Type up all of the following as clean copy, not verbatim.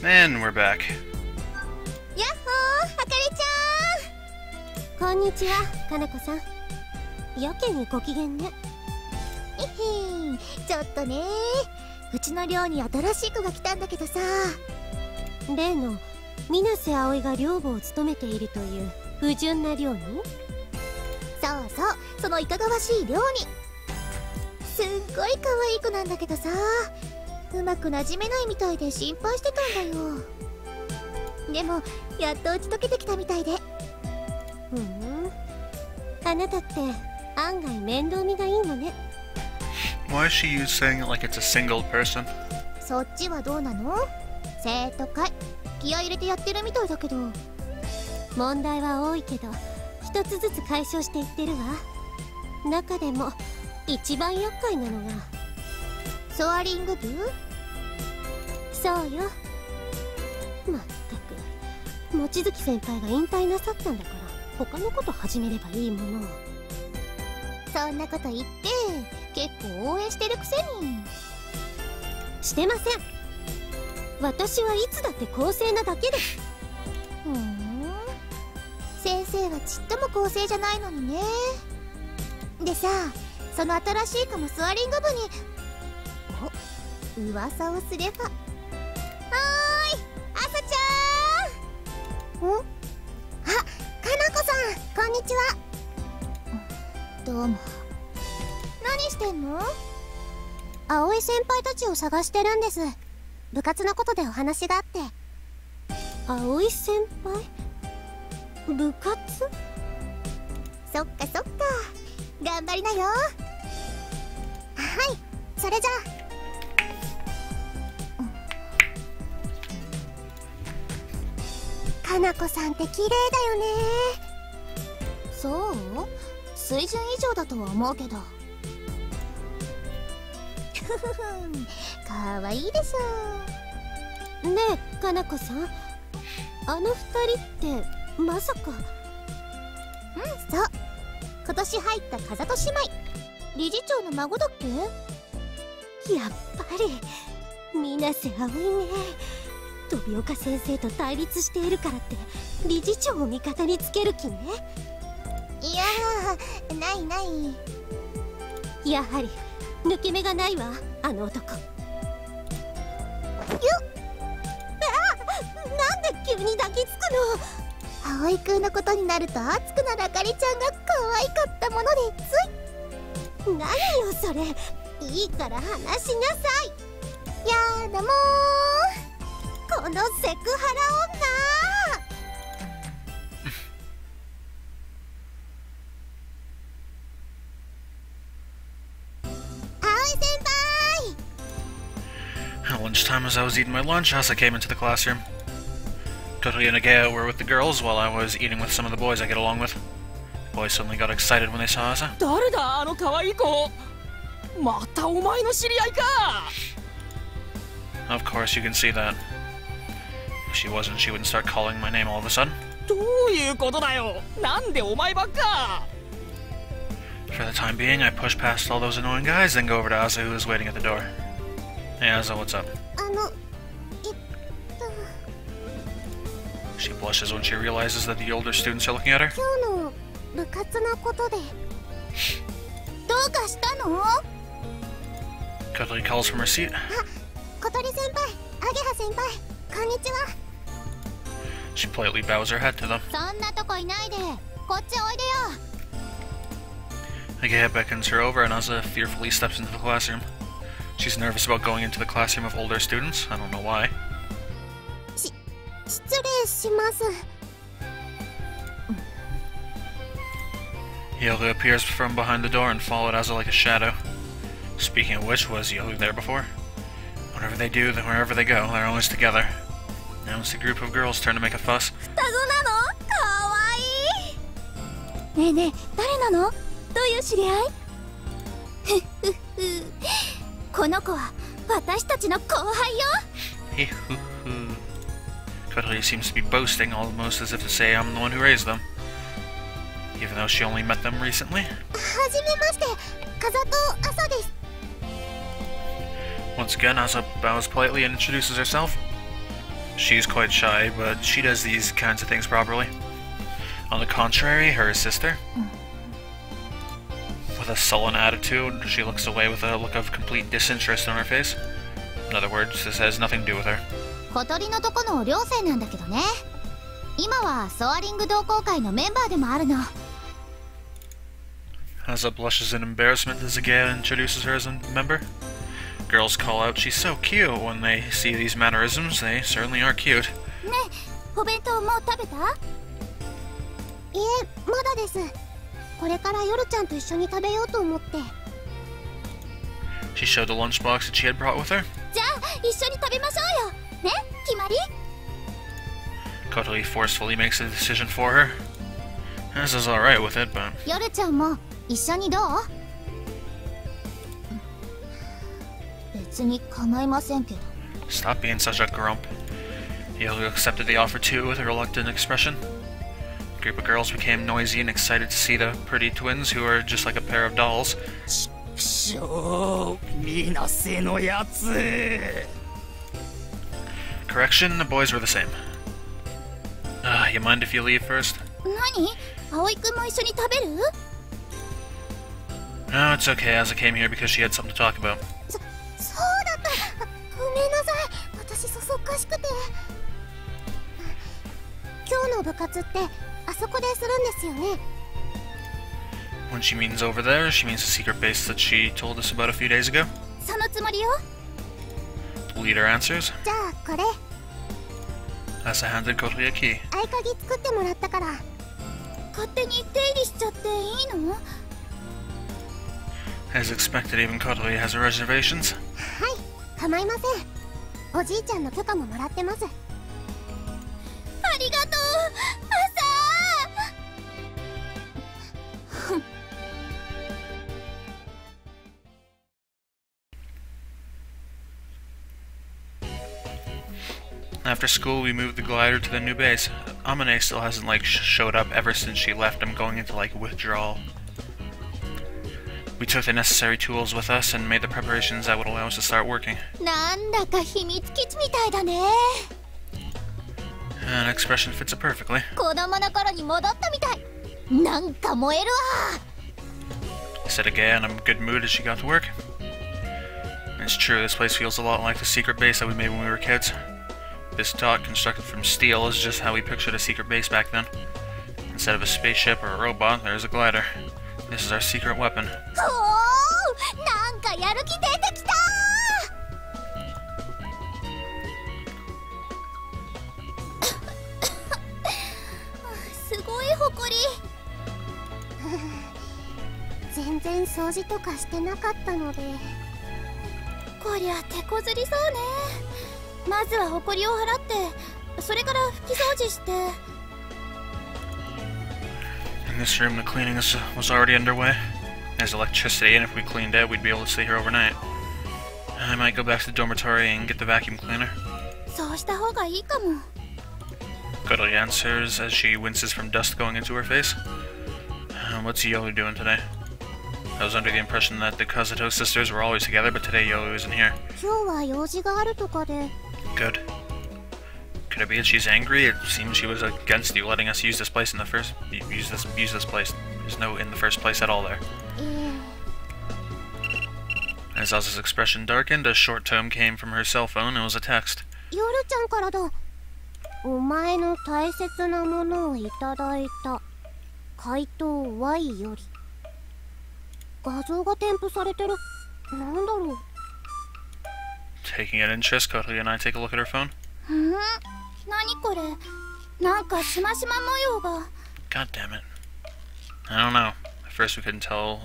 And we're back. やっほー、あかりちゃん。こんにちは、かなこさん。やけにご機嫌ね。えへん、ちょっとね、うちの寮に新しい子が来たんだけどさ。例の水瀬葵が寮母を務めているという不純な寮に。そうそう、そのいかがわしい寮に。すっごい可愛い子なんだけどさ、うまくなじめないみたいで心配してたんだよ。でもやっと打ち解けてきたみたいで。あなたって案外面倒見がいいのね。 Why is she saying it like it's a single person? そっちはどうなの？生徒会気合い入れてやってるみたいだけど。問題は多いけど一つずつ解消していってるわ。中でも一番厄介なのがソアリング部。そうよ。まったく望月先輩が引退なさったんだから他のこと始めればいいもの。そんなこと言って結構応援してるくせに。してません。私はいつだって公正なだけです。先生はちっとも公正じゃないのにね。でさ、その新しい子もスワリング部に噂をすれば。はーい、あさちゃーん。あ、かなこさん、こんにちは。どうも。何してんの？葵先輩たちを探してるんです。部活のことでお話があって。葵先輩？部活？そっかそっか、頑張りなよ。はい、それじゃあ。かなこさんって綺麗だよね。そう？水準以上だとは思うけど。ふふふん、かわいいでしょ。ねえ、かなこさん、あの二人ってまさか。そう、今年入った風戸姉妹、理事長の孫だっけ？やっぱり水瀬葵ね。飛岡先生と対立しているからって理事長を味方につける気ね。いやー、ないない。やはり抜け目がないわ、あの男。なんで急に抱きつくの？葵くんのことになると熱くなるあかりちゃんが可愛かったものでつい。何よそれ、いいから話しなさい。やだもー、このセクハラ女。At lunchtime, as I was eating my lunch, Asa came into the classroom. Totally and Ageo were with the girls, while I was eating with some of the boys I get along with. The boys suddenly got excited when they saw Asa. 誰だあの可愛い子。またお前の知り合いか。Of course, you can see that. If she wasn't, she wouldn't start calling my name all of a sudden. どういうことだよ。なんでお前ばっか。For the time being, I push past all those annoying guys, then go over to Asa, who is waiting at the door. Hey, Asa, what's up? She blushes when she realizes that the older students are looking at her. 今日の部活のことでどうかしたの？ Cuddly calls from her seat. 小鳥先輩、アゲハ先輩、こんにちは。 She politely bows her head to them. そんなとこいないで、こっちおいでよ。 Agea beckons her over, and Asa fearfully steps into the classroom. She's nervous about going into the classroom of older students. I don't know why. 失礼します。Yoru appears from behind the door and followed Asa like a shadow. Speaking of which, was Yoru there before? Whatever they do, wherever they go, they're always together. Now it's a group of girls' turn to make a fuss. 双子なの？かわいい。ねえねえ、誰なの？どういう知り合い？ふふふ。この子は私たちの後輩よ。He hoo hoo. Cuddly seems to be boasting, almost as if to say I'm the one who raised them. Even though she only met them recently. はじめまして、風戸朝です。Once again, Asa bows politely and introduces herself. She's quite shy, but she does these kinds of things properly. On the contrary, her sister, with a sullen attitude, she looks away with a look of complete disinterest on her face. In other words, this has nothing to do with her. 小鳥のとこの寮生なんだけどね。今はソアリング同好会のメンバーでもあるの。Asa blushes in embarrassment as Agea introduces her as a member. Girls call out she's so cute when they see these mannerisms. They certainly are cute. ねえ、お弁当もう食べた？いえ、まだです。これから夜ちゃんと一緒に食べようと思って。She showed the lunchbox that she had brought with her. じゃあ一緒に食べましょうよ。ね、決まりKotoi forcefully makes a decision for her. Asa's alright with it, but... 夜ちゃんも一緒にどう？別に構いませんけど。Stop being such a grump. Yoru accepted the offer too with a reluctant expression. A group of girls became noisy and excited to see the pretty twins who are just like a pair of dolls. しょう、みなせのやつ。Correction, the boys were the same. You mind if you leave first? 何？葵くんも一緒に食べる？ No, it's okay. Asa came here because she had something to talk about. そうだった。ごめんなさい。私そそっかしくて。今日の部活ってあそこでするんですよね。When she means over there, she means the secret base that she told us about a few days ago. そのつもりよ。The leader answers. じゃあこれ。Asa handed Kotoi a key. 合鍵作ってもらったから。勝手に出入りしちゃっていいの？ As expected, even Kotoi has her reservations. はい、構いません。おじいちゃんの許可ももらってます。ありがとう、After school, we moved the glider to the new base. Amane still hasn't, showed up ever since she left. I'm going into, withdrawal. We took the necessary tools with us and made the preparations that would allow us to start working. なんだか秘密基地みたいだね。An expression fits it perfectly. 子供の頃に戻ったみたい。なんか燃えるわ。Said Agea in a good mood as she got to work. It's true, this place feels a lot like the secret base that we made when we were kids. This dock, constructed from steel, is just how we pictured a secret base back then. Instead of a spaceship or a robot, there's a glider. This is our secret weapon. おお、なんかやる気出てきた。すごい埃。全然掃除とかしてなかったので。こりゃ手こずりそうね。まずは埃を払って、それから拭き掃除して。In this room, the cleaning was already underway. There's electricity, and if we cleaned it, we'd be able to stay here overnight. I might go back to the dormitory and get the vacuum cleaner. そうした方がいいかも。Kotoi answers as she winces from dust going into her face. What's Yoru doing today? I was under the impression that the Kazuto sisters were always together, but today Yoru isn't here. 今日は用事があるとかで。Good. Could it be that she's angry? It seems she was against you letting us use this place in the first... Use this place. There's no in the first place at all there. As Asa's expression darkened, a short tome came from her cell phone and was a text. 夜ちゃんからだ。お前の大切なものをいただいた。怪盗 Y より。画像が添付されてる。なんだろう。Taking an interest, Kotoi and I take a look at her phone. 何これ。なんかしましま模様が。God damn it. I don't know. At first we couldn't tell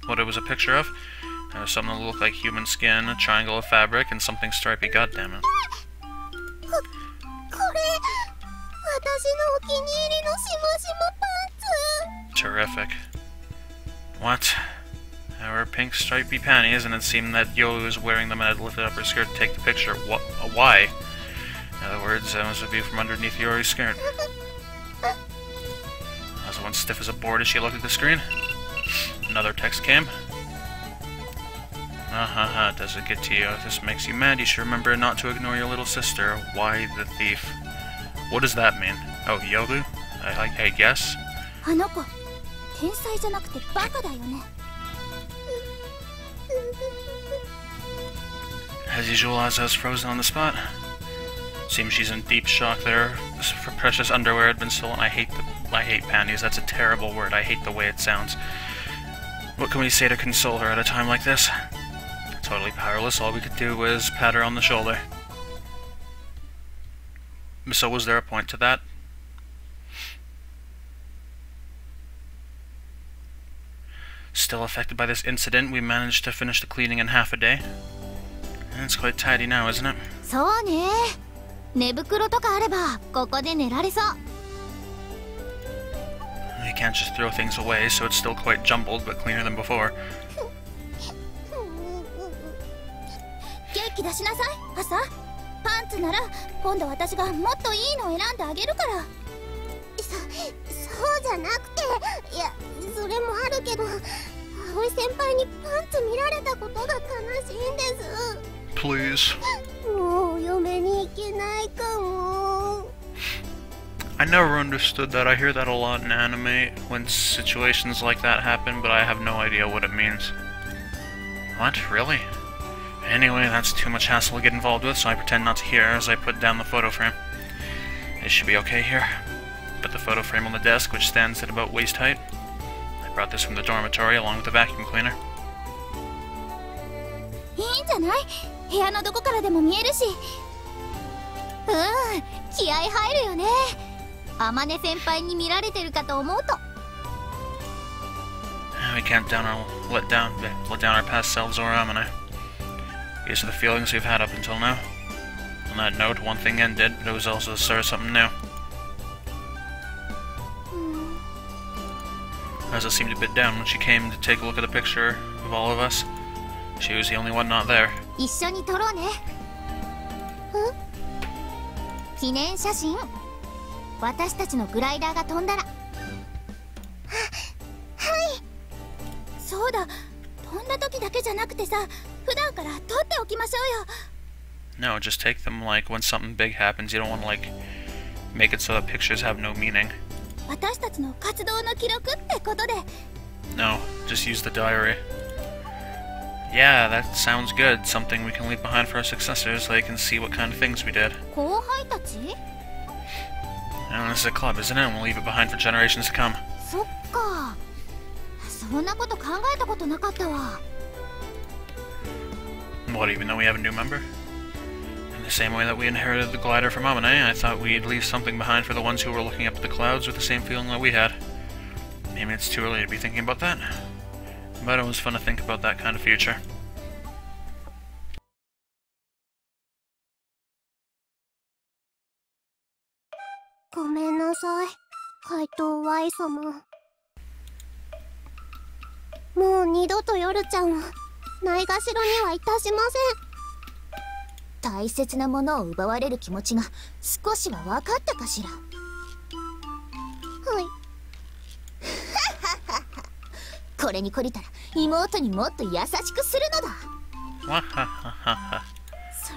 what it was a picture of. There was something that looked like human skin, a triangle of fabric, and something stripy. God damn it. これ、私のお気に入りのしましまパンツ。 Terrific. What? There were pink stripy panties, and it seemed that Yoru was wearing them and had lifted up her skirt to take the picture. What? Why? In other words, that was a view from underneath Yoru's skirt. Asa went stiff as a board as she looked at the screen. Another text came. Does it get to you? If this makes you mad, you should remember not to ignore your little sister. Why the thief? What does that mean? Oh, Yoru? I guess? あの子天才じゃなくてバカだよね As usual, Aza's frozen on the spot. Seems she's in deep shock there. Her precious underwear had been stolen. I hate panties. That's a terrible word. I hate the way it sounds. What can we say to console her at a time like this? Totally powerless. All we could do was pat her on the shoulder. So was there a point to that? Still affected by this incident, we managed to finish the cleaning in half a day. And it's quite tidy now, isn't it? そうね寝袋とかあればここで寝られそう We can't just throw things away, so it's still quite jumbled, but cleaner than before. 元気出しなさい朝パンツなら今度私がもっといいのを選んであげるからそうじゃなくていやそれもあるけど葵先輩にパンツ見られたことが悲しいんです Please. もうお嫁に行けないかも I never understood that. I hear that a lot in anime when situations like that happen, but I have no idea what it means. What? Really? Anyway, that's too much hassle to get involved with, so I pretend not to hear as I put down the photo frame. It should be okay here. Put the photo frame on the desk, which stands at about waist height. I brought this from the dormitory along with the vacuum cleaner. いいんじゃない部屋のどこからでも見えるし気合入るよね天音先輩に見られてるかと思うと We can't let down our past selves or Amane. These are the feelings we've had up until now. On that note, one thing ended, but it was also the start of something new. Asa seemed a bit down when she came to take a look at the picture of all of us. She was the only one not there. 一緒に撮ろうね記念写真私たちのグライダーが飛んだらはいそうだ飛んだ時だけじゃなくてさ普段から撮っておきましょうよ No, just take them like when something big happens. You don't want to like make it so that pictures have no meaning. 私たちの活動の記録ってことで No, just use the diary. Yeah, that sounds good. Something we can leave behind for our successors so they can see what kind of things we did. 後輩たち And this is a club, isn't it? And we'll leave it behind for generations to come. そっかそんなこと考えたことなかったわ What, even though we have a new member? In the same way that we inherited the glider from Amane, I thought we'd leave something behind for the ones who were looking up at the clouds with the same feeling that we had. Maybe it's too early to be thinking about that. But it was fun to think about that kind of future. ごめんなさい怪盗 Y 様もう二度と夜ちゃんをないがしろにはいたしません大切なものを奪われる気持ちが少しは分かったかしらはいこれに懲りたら妹にもっと優しくするのだわはははは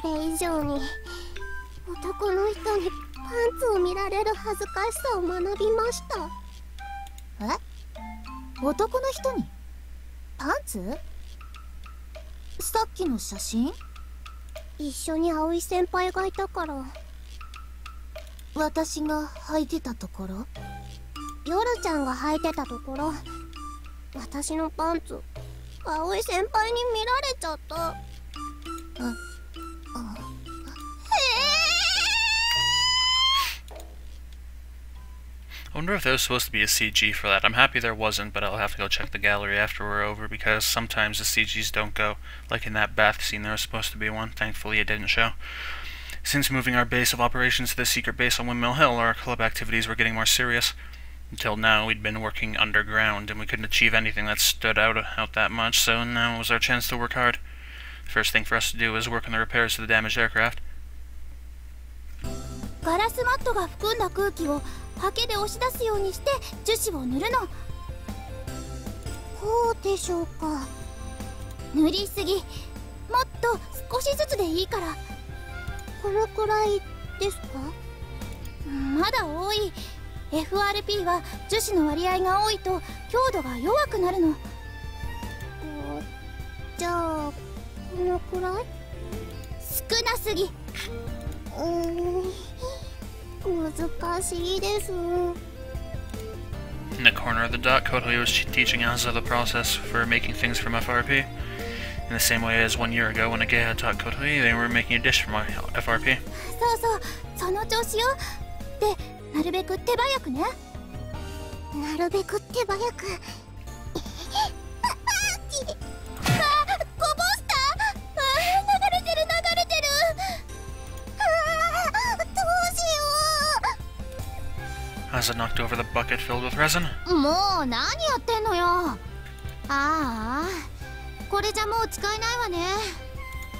それ以上に男の人にパンツを見られる恥ずかしさを学びましたえ男の人にパンツさっきの写真一緒に葵先輩がいたから私が履いてたところ夜ちゃんが履いてたところ私のパンツ葵先輩に見られちゃったI wonder if there was supposed to be a CG for that. I'm happy there wasn't, but I'll have to go check the gallery after we're over, because sometimes the CGs don't go. Like in that bath scene, there was supposed to be one. Thankfully, it didn't show. Since moving our base of operations to the secret base on Windmill Hill, our club activities were getting more serious. Until now, we'd been working underground, and we couldn't achieve anything that stood out that much, so now was our chance to work hard. The first thing for us to do was work on the repairs to the damaged aircraft. ガラスマットが含んだ空気をハケで押し出すようにして樹脂を塗るのこうでしょうか塗りすぎ。もっと少しずつでいいから。このくらいですか？まだ多い。 FRP は樹脂の割合が多いと強度が弱くなるの。じゃあこのくらい？少なすぎ。難しいです。 In the corner of the dock, Kotori was teaching Asa the process for making things from FRP. In the same way as 1 year ago when Agea had taught Kotori, they were making a dish from FRP. そうそう、その調子よ。で、なるべく手早くね。なるべく手早く。こぼした。流れてる流れてる。どうしよ Asa knocked over the bucket filled with resin. う。もう何やってんのよ。ああ、これじゃもう使えないわね。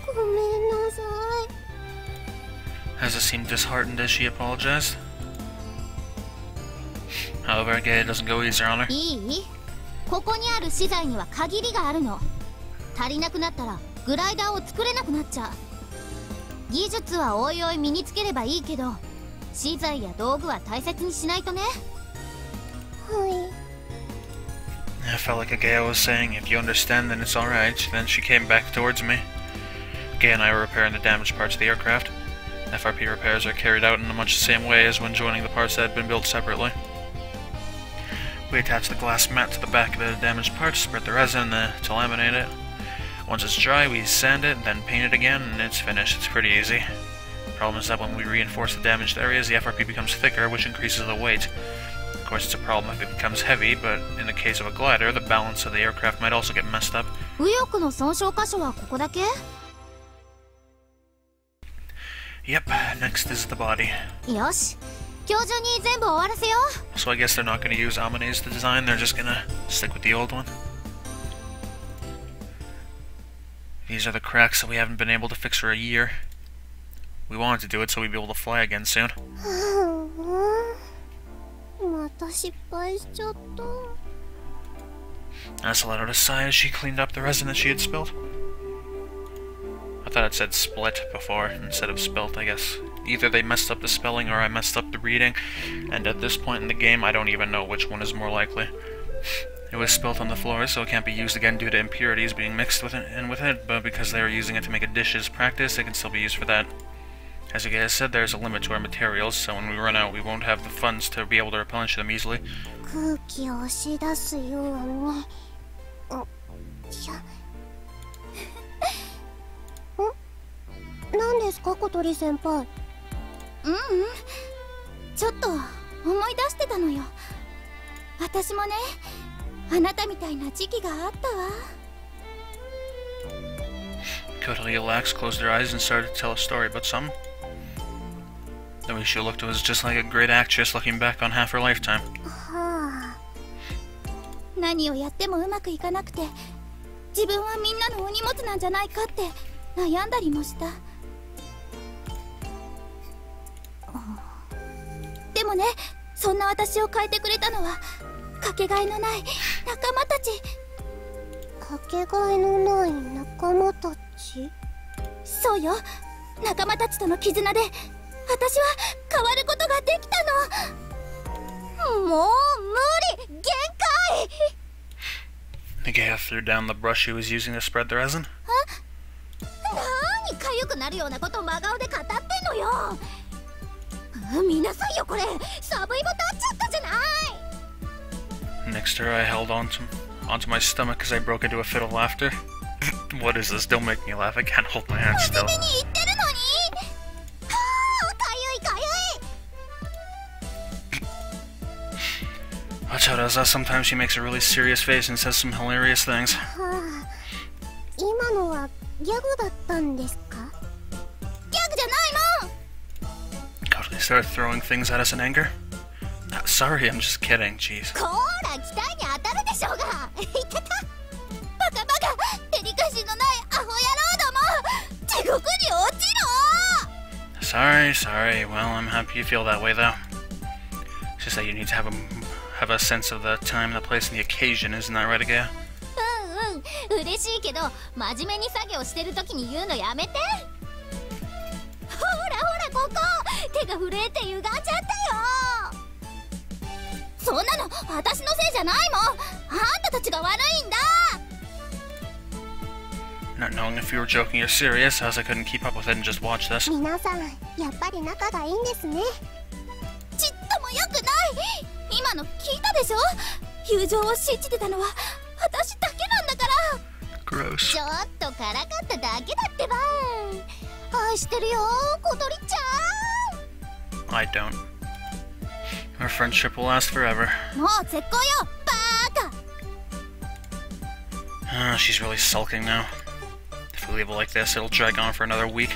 ごめんなさい。 Asa seemed disheartened as she apologized. However, Agea doesn't go easier on her. いい？ここにある資材には限りがあるの。足りなくなったらグライダーを作れなくなっちゃう。技術はおいおい身につければいいけど、資材や道具は大切にしないとね。はい。 I felt like Agea was saying, if you understand, then it's alright. Then she came back towards me. Agea and I were repairing the damaged parts of the aircraft. FRP repairs are carried out in much the same way as when joining the parts that had been built separately. We attach the glass mat to the back of the damaged parts, spread the resin to laminate it. Once it's dry, we sand it, then paint it again, and it's finished. It's pretty easy. The problem is that when we reinforce the damaged areas, the FRP becomes thicker, which increases the weight. Of course, it's a problem if it becomes heavy, but in the case of a glider, the balance of the aircraft might also get messed up. 右翼の損傷箇所はここだけ？ Yep, next is the body. よし、今日中に全部終わらせよう。 So I guess they're not going to use Amane's to design, they're just going to stick with the old one. These are the cracks that we haven't been able to fix for a year. We wanted to do it so we'd be able to fly again soon. また失敗しちゃった。 Asa let out a sigh as she cleaned up the resin that she had spilled. I thought it said split before instead of spilt, I guess. Either they messed up the spelling or I messed up the reading, and at this point in the game I don't even know which one is more likely. It was spilt on the floor, so it can't be used again due to impurities being mixed with it, but because they are using it to make a dish as practice, it can still be used for that. As you guys said, there's a limit to our materials, so when we run out we won't have the funds to be able to replenish them easily. 空気を押し出すように。何ですか、小鳥先輩。ちょっと思い出してたのよ。私もね、あなたみたいな時期があったわ。 Kotori relaxed, closed her eyes, and started to tell a story about some. The way she looked was just like a great actress looking back on half her lifetime. はあ。何をやってもうまくいかなくて、自分はみんなのお荷物なんじゃないかって悩んだりもした。でもね、そんな私を変えてくれたのはかけがえのない仲間たち。かけがえのない仲間たち？そうよ、仲間たちとの絆で私は変わることができたの。もう無理、限界。 Agea threw down the brush she was using to spread the resin. 何かゆくなるようなこと真顔で語ってんのよ。見なさいよ、これサブイボ立っちゃったじゃない。 Next to her, I held onto my stomach as I broke into a fit of laughter. What is this? Don't make me laugh. I can't hold my hands still. 真面目に言ってるのに。はあ、かゆいかゆい。 Watch out, Asa. Sometimes she makes a really serious face and says some hilarious things. はあ、今のはギャグだったんですか？ギャグじゃないの。 Kotori started throwing things at us in anger. Sorry, I'm just kidding. Jeez. こーら、期待に当たるでしょうが。言ってた。バカバカ、デリカシーのないアホ野郎ども。地獄に落ちろ。 Sorry. Well, I'm happy you feel that way, though. It's just that you need to have a sense of the time, the place, and the occasion. Isn't that right, Agea? 嬉しいけど真面目に作業してる時に言うのやめて。ほらほらここ手が震えて歪んじゃったよ。そんなの私のせいじゃないもん。あんたたちが悪いんだ。 Not knowing if you were joking or serious, as I couldn't keep up with it and just watch this. 皆さんやっぱり仲がいいんですね。ちっとも良くない。今の聞いたでしょ。友情を信じてたのは私だけなんだから。 Gross. ちょっとからかっただけだってば。愛してるよ小鳥ちゃん。 I don't. Our friendship will last forever. もう絶好よバーカ。 She's really sulking now. If we leave it like this, it'll drag on for another week.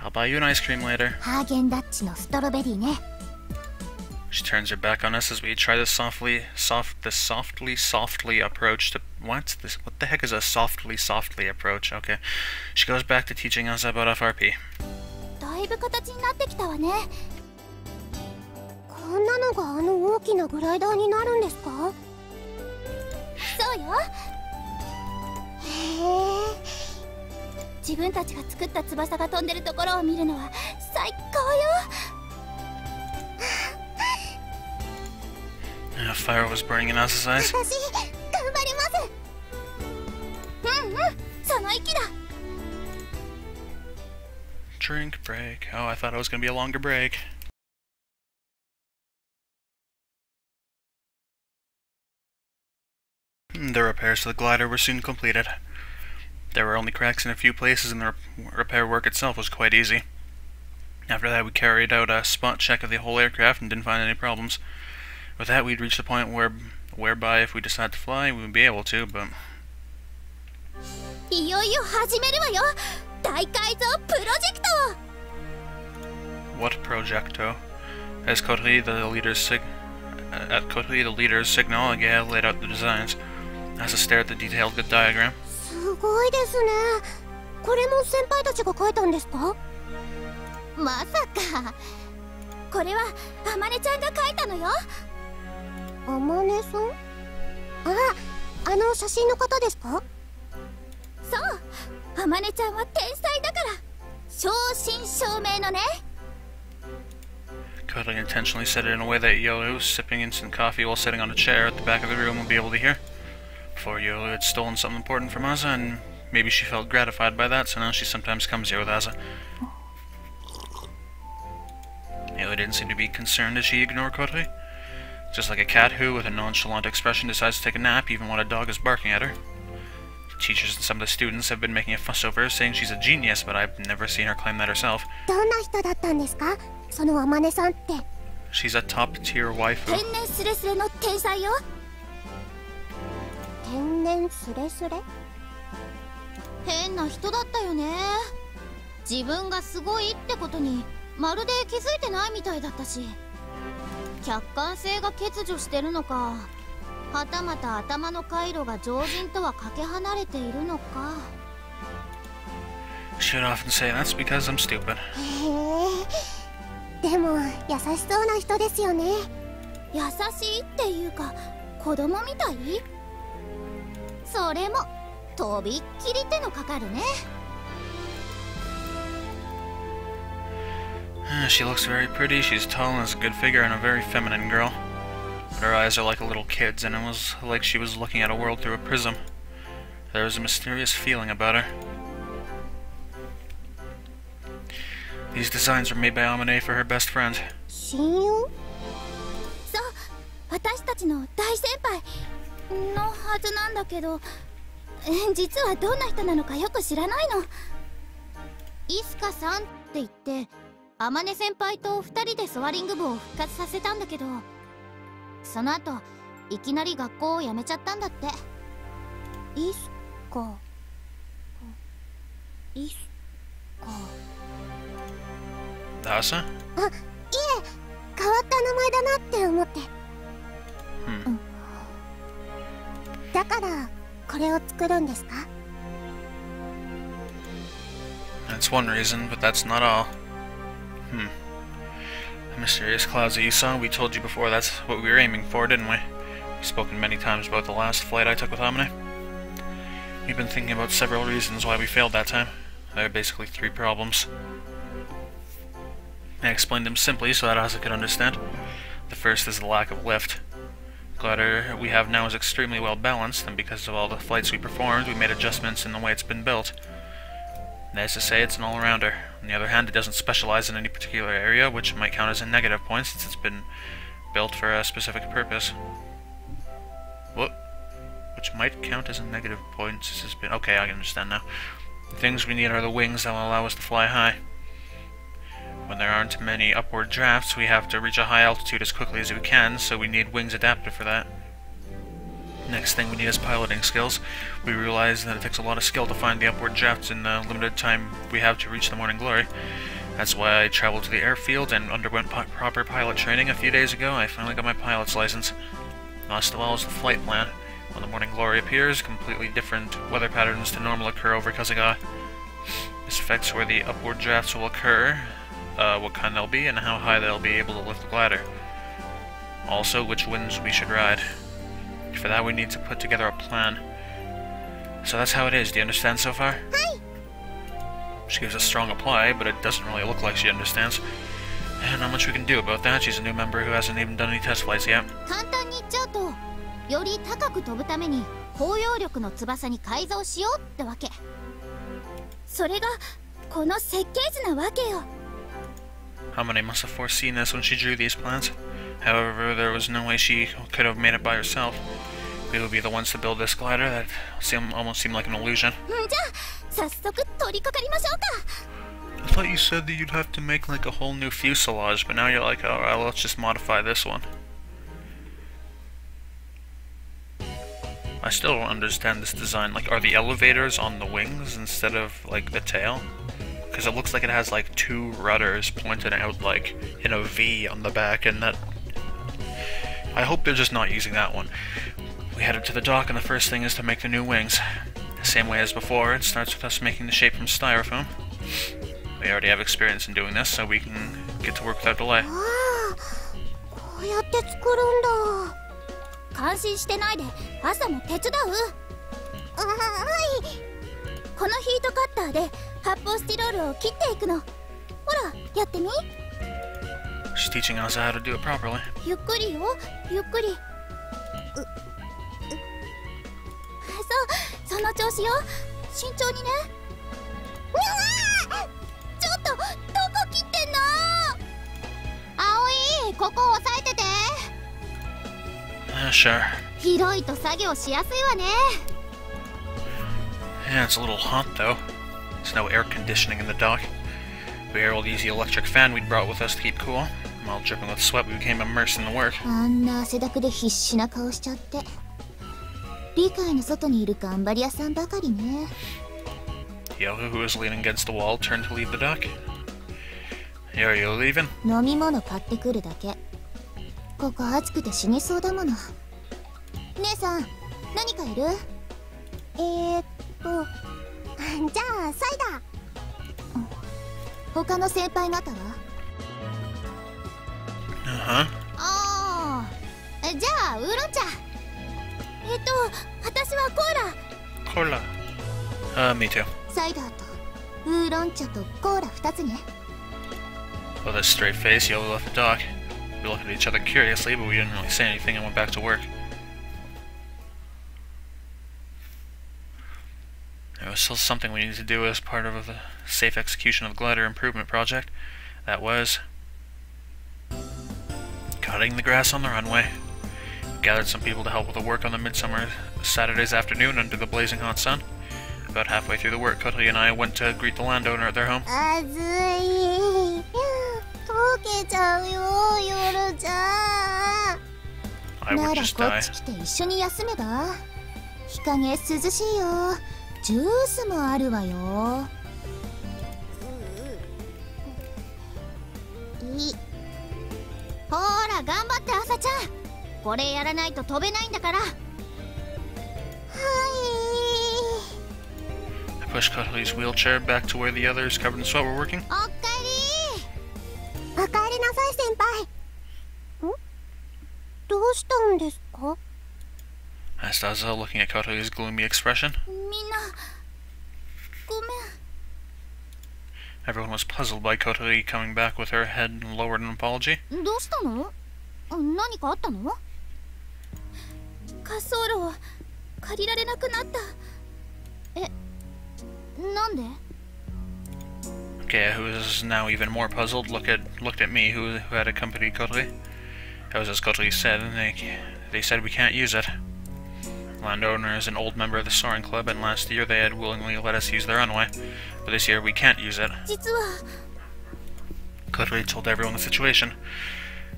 I'll buy you an ice cream later. ハーゲンダッツのストロベリーね。 She turns her back on us as we try this softly approach to what the heck is a softly approach? Okay, she goes back to teaching us about FRP. だいぶ形になってきたわね。こんなのがあの大きなグライダーになるんですか？そうよ。へえ。自分たちが作った翼が飛んでるところを見るのは最高よ。 A fire was burning in Asa's eyes. 私頑張ります。うんうん、その息だ。 Drink break. Oh, I thought it was going to be a longer break. The repairs to the glider were soon completed. There were only cracks in a few places, and the repair work itself was quite easy. After that, we carried out a spot check of the whole aircraft and didn't find any problems. With that, we'd reached the point whereby if we decided to fly, we would be able to, but... いよいよ始めるわよ。大改造プロジェクト。 What projecto? As Coterie, the leader's signal, Gael laid out the designs. Asa stared at the detailed diagram. すごいですね。これも先輩たちが描いたんですか？まさか。これはあまねちゃんが描いたのよ。あまねさん？あの写真の方ですか？そう、あまねちゃんは天才だから。正真正銘のね。 Coterie intentionally said it in a way that Yolu, sipping instant coffee while sitting on a chair at the back of the room, would be able to hear. Before, Yolu had stolen something important from Asa, and maybe she felt gratified by that, so now she sometimes comes here with Asa. Yolu didn't seem to be concerned as she ignored Coterie. Just like a cat who, with a nonchalant expression, decides to take a nap even when a dog is barking at her. The teachers and some of the students have been making a fuss over her, saying she's a genius, but I've never seen her claim that herself. どんな人だったんですか？そのあまねさんって。 She's a top-tier waifu. 天然スレスレの天才よ。天然スレスレ？変な人だったよね。自分がすごいってことにまるで気づいてないみたいだったし、客観性が欠如してるのか、はたまた頭の回路が常人とはかけ離れているのか。 She'd often say that's because I'm stupid. へえ。でも優しそうな人ですよね。優しいっていうか子供みたい？それもとびっきり手のかかるね。 She looks very pretty, she's tall and has a good figure and a very feminine girl. But her eyes are like a little kid's, and it was like she was looking at a world through a prism. There was a mysterious feeling about her. These designs were made by Amane for her best friend. 親友？そう、私たちの大先輩のはずなんだけど、実はどんな人なのかよく知らないの。イスカさんって言って、あまね先輩と2人でソアリング部を復活させたんだけど、その後いきなり学校を辞めちゃったんだって。イスカ。イスカ。 Asa? あ、いえ、変わった名前だなって思って。だからこれを作るんですか？ That's one reason, but that's not all. The mysterious clouds that you saw, we told you before that's what we were aiming for, didn't we? We've spoken many times about the last flight I took with Omni. We've been thinking about several reasons why we failed that time. There are basically 3 problems. I explained them simply so that Asa could understand. The first is the lack of lift. The glider we have now is extremely well balanced, and because of all the flights we performed, we made adjustments in the way it's been built. That is to say, it's an all-rounder. On the other hand, it doesn't specialize in any particular area, which might count as a negative point since it's been built for a specific purpose. What? Which might count as a negative point since it's been... Okay, I can understand now. The things we need are the wings that will allow us to fly high. When there aren't many upward drafts, we have to reach a high altitude as quickly as we can, so we need wings adapted for that. Next thing we need is piloting skills. We realize that it takes a lot of skill to find the upward drafts in the limited time we have to reach the morning glory. That's why I traveled to the airfield and underwent proper pilot training a few days ago. I finally got my pilot's license. Last of all is the flight plan. When the morning glory appears, completely different weather patterns to normal occur over Kasuga. This affects where the upward drafts will occur, what kind they'll be, and how high they'll be able to lift the glider. Also, which winds we should ride. For that we need to put together a plan. So that's how it is, do you understand so far? Hi. She gives a strong reply, but it doesn't really look like she understands. And not much we can do about that. She's a new member who hasn't even done any test flights yet. 簡単に言っちゃうと、より高く飛ぶために包容力の翼に改造しようってわけ。それがこの設計図なわけよ。Hamane must have foreseen this when she drew these plans. However, there was no way she could have made it by herself. We would be the ones to build this glider. That almost seemed like an illusion. じゃあ早速取り掛かりましょうか。I thought you said that you'd have to make like a whole new fuselage, but now you're like, oh, well, let's just modify this one. I still don't understand this design. Like, are the elevators on the wings instead of like the tail? Because it looks like it has like 2 rudders pointed out like in a V on the back, and that... I hope they're just not using that one. We headed to the dock, and the first thing is to make the new wings. The same way as before, it starts with us making the shape from styrofoam. We already have experience in doing this, so we can get to work without delay. こうやって作るんだ。感心してないで、朝も手伝う？はい。このヒートカッターで発泡スチロールを切っていくの。ほら、やってみ。She's teaching us how to do it properly. ゆっくりよ、ゆっくり。そう、その調子よ。慎重にね。うわー！ちょっと、どこ切ってんの？葵、ここ押さえてて。Sure. 広いと作業しやすいわね。Yeah, it's a little hot though. There's no air conditioning in the dock. We were able to use the electric fan we'd brought with us to keep cool. While dripping with sweat, we became immersed in the work. あんな汗だくで必死な顔しちゃって。理解の外にいる頑張り屋さんばかりね。Yoho, who was leaning against the wall, turned to leave the dock. Hey, are you leaving? 飲み物買ってくるだけ。ここ暑くて死にそうだもの。姉さん、何かいる？じゃあサイダー。他の先輩方は？ああ、じゃあウーロン茶。私はコーラ。Cola. Me too. サイダーとウーロン茶とコーラ2つね。With a straight face, Yoho left the dock. We looked at each other curiously, but we didn't really say anything and went back to work. There was still something we needed to do as part of the safe execution of the glider improvement project. That was cutting the grass on the runway. We gathered some people to help with the work on the midsummer Saturday's afternoon under the blazing hot sun. About halfway through the work, Kotori and I went to greet the landowner at their home. 暑い。溶けちゃうよ、夜じゃ。 I な would ら just こっ die. ち来て一緒に休めば？日陰涼しいよ。ジュースもあるわよ。ほら頑張って朝ちゃん。これやらないと飛べないんだから。はい。I pushed Kotori's wheelchair back to where the others covered in sweat were working. おかえり。おかえりなさい先輩。どうしたんですか？ asked Aza, looking at Kotori's gloomy expression. みんなごめん。 Everyone was puzzled by Kotori coming back with her head lowered in apology. どうしたの？何かあったの？滑走路を借りられなくなった。なんで？ Kea, who was now even more puzzled, looked at me, who had accompanied Kotori. That was as Kotori said, and they said we can't use it. The landowner is an old member of the Soaring Club, and last year they had willingly let us use their runway, but this year we can't use it. 実は Kotori told everyone the situation.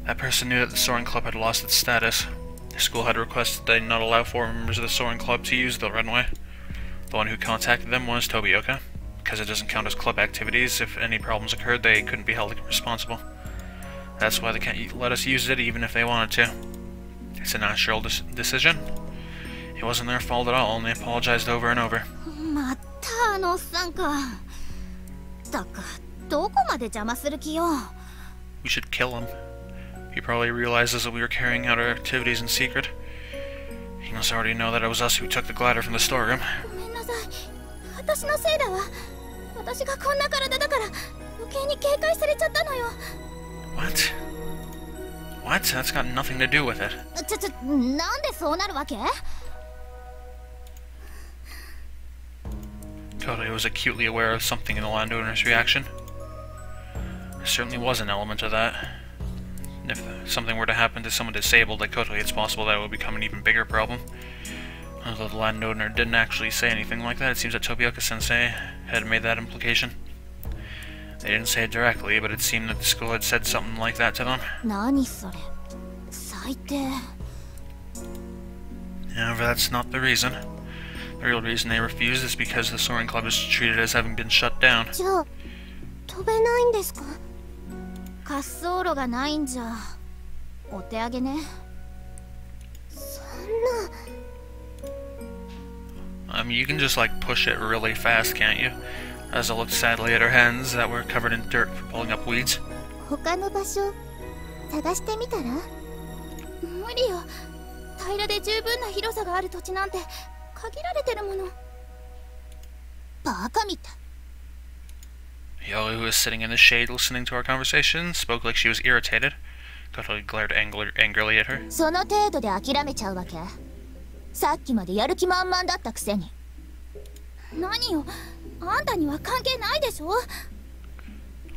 That person knew that the Soaring Club had lost its status. The school had requested they not allow 4 members of the Soaring Club to use the runway. The one who contacted them was Tobioka. Because it doesn't count as club activities, if any problems occurred, they couldn't be held responsible. That's why they can't let us use it, even if they wanted to. It's a natural decision. It wasn't their fault at all, and they apologized over and over. またあのおっさんか。だからどこまで邪魔する気よ。 We should kill him. He probably realizes that we were carrying out our activities in secret. He must already know that it was us who took the glider from the storeroom. ごめんなさい。私のせいだわ。私がこんな体だから余計に警戒されちゃったのよ。 What? What? That's got nothing to do with it. なんでそうなるわけ？ Kotori was acutely aware of something in the landowner's reaction. There certainly was an element of that. If something were to happen to someone disabled like Kotori, it's possible that it would become an even bigger problem. Although the landowner didn't actually say anything like that, it seems that Tobioka-sensei had made that implication. They didn't say it directly, but it seemed that the school had said something like that to them. 何それ？最低。 However, that's not the reason. The real reason they refused is because the Soaring Club is treated as having been shut down. じゃあ飛べないんですか？滑走路がないんじゃお手上げね。そんな。 You can just, like, push it really fast, can't you? Asa looked sadly at her hands that were covered in dirt for pulling up weeds. 他の場所探してみたら？無理よ。平らで十分な広さがある土地なんて限られてるもの。バカみたい。 Yoli, who was sitting in the shade listening to our conversation, spoke like she was irritated. Kotori glared angrily at her. その程度で諦めちゃうわけ？さっきまでやる気満々だったくせに。何よ、あんたには関係ないでしょ。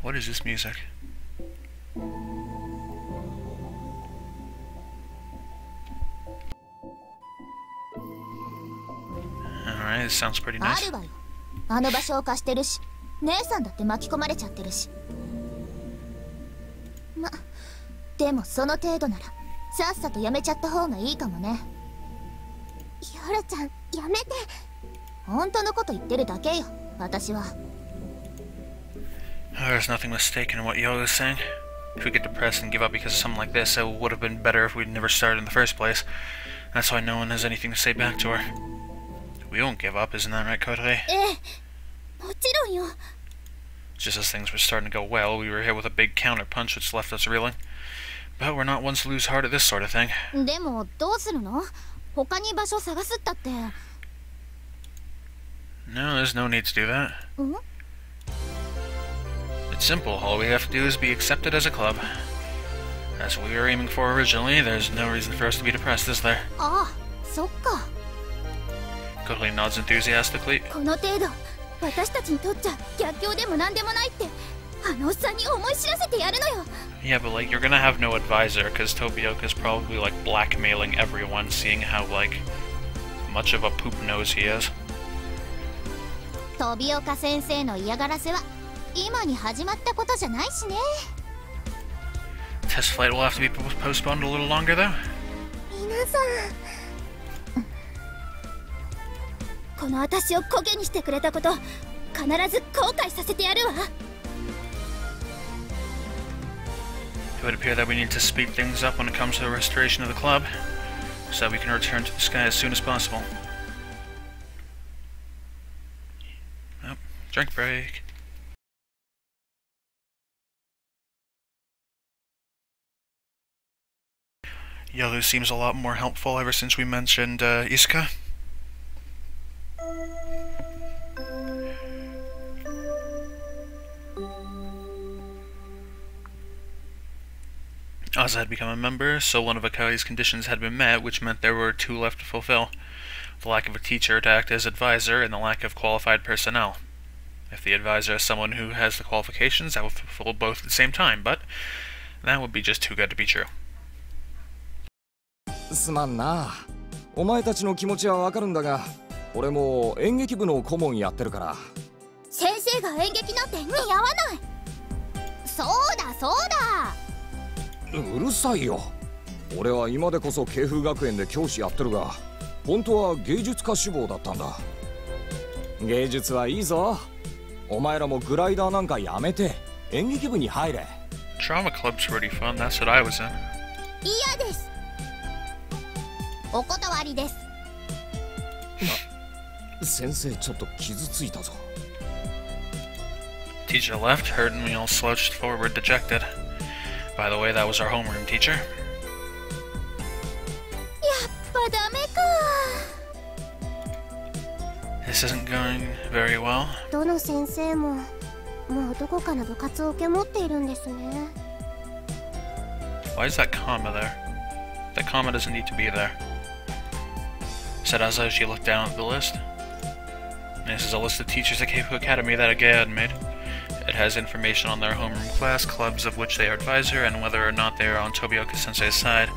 What is this music? Alright, this sounds pretty あ nice. るわよ。あの場所を貸してるし、姉さんだって巻き込まれちゃってるし。でもその程度ならさっさとやめちゃった方がいいかもね。ヨロちゃん、やめて。本当のこと言ってるだけよ、私は。 There's nothing mistaken in what Yo is saying. If we get depressed and give up because of something like this, it would have been better if we'd never started in the first place. That's why no one has anything to say back to her. We won't give up, isn't that right, Kotori? もちろんよ。 Just as things were starting to go well, we were hit with a big counterpunch which left us reeling. But we're not ones to lose heart at this sort of thing. でもどうするの？他に場所探すったって。 No, there's no need to do that. ん？ It's simple. All we have to do is be accepted as a club. That's what we were aiming for originally. There's no reason for us to be depressed, is there? ああ、そっか。 Kotori nods enthusiastically. この程度、私たちにとっちゃ逆境でも何でもないってあのおっさんに思い知らせてやるのよ。 Yeah, but like, you're gonna have no advisor, because Tobioka's probably like blackmailing everyone, seeing how like much of a poop nose he is. 飛岡先生の嫌がらせは今に始まったことじゃないしね。 Test flight will have to be postponed a little longer, though. 皆さん、この私をコケにしてくれたこと必ず後悔させてやるわ。 It would appear that we need to speed things up when it comes to the restoration of the club, so that we can return to the sky as soon as possible. Oh, drink break. Yoru seems a lot more helpful ever since we mentioned Isuka. Asa had become a member, so one of Akai's conditions had been met, which meant there were two left to fulfill. The lack of a teacher to act as advisor, and the lack of qualified personnel. If the advisor is someone who has the qualifications, that would fulfill both at the same time, but that would be just too good to be true. すまんな。お前たちの気持ちはわかるんだが、俺も演劇部の顧問やってるから。先生が演劇なんて似合わない。そうだそうだ。うるさいよ。俺は今でこそ慶風学園で教師やってるが、本当は芸術家志望だったんだ。芸術はいいぞ。お前らもグライダーなんかやめて演劇部に入れ。Drama club's pretty fun. That's what I was in. 嫌です。お断りです。先生ちょっと傷ついたぞ。Teacher left, hurt, and we all slouched forward, dejected. By the way, that was our homeroom teacher. やっぱダメか。This isn't going very well. どの先生ももうどこかの部活を受け持っているんですね。Why is that comma there? That comma doesn't need to be there. Said Asa as she looked down at the list. This is a list of teachers at Keifu Academy that Agaya had made. It has information on their homeroom class, clubs of which they are advisor, and whether or not they are on Tobioka Sensei's side.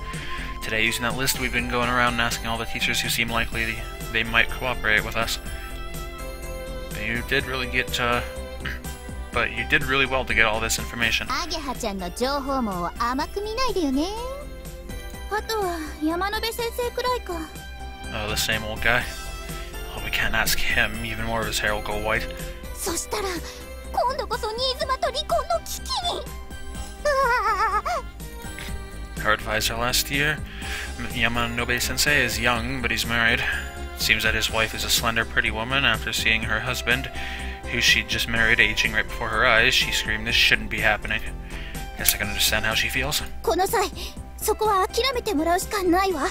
Today, using that list, we've been going around and asking all the teachers who seem likely they might cooperate with us. You did really but you did really well to get all this information. アゲハちゃんの情報網を甘く見ないでよね。あとは山野辺先生くらいか。Oh, the same old guy. Oh, we can't ask him. Even more of his hair will go white. そしたら今度こそ新妻と離婚の危機に。Her advisor last year, Yamanobe Sensei, is young, but he's married. Seems that his wife is a slender, pretty woman. After seeing her husband, who she'd just married, aging right before her eyes, she screamed this shouldn't be happening. Guess I can understand how she feels. この際、そこは諦めてもらうしかないわ。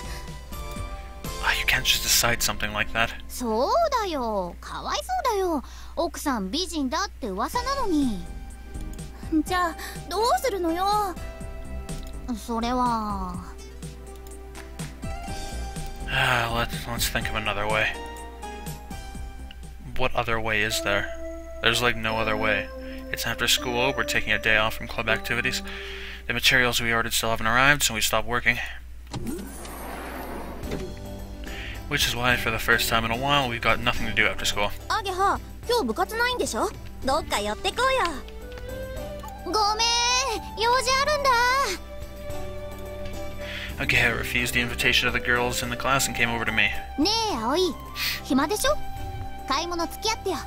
You can't just decide something like that. そうだよ、かわいそうだよ。奥さん美人だって噂なのに。じゃあどうするのよ。それは。Let's think of another way. What other way is there? There's like no other way. It's after school, we're taking a day off from club activities. The materials we ordered still haven't arrived, so we stopped working. Which is why, for the first time in a while, we've got nothing to do after school. アゲハ、今日部活ないんでしょ？どっか寄ってこうよ。ごめん、用事あるんだ。Agaya refused the invitation of the girls in the class and came over to me. ねえ、葵、暇でしょ？買い物付き合ってよ。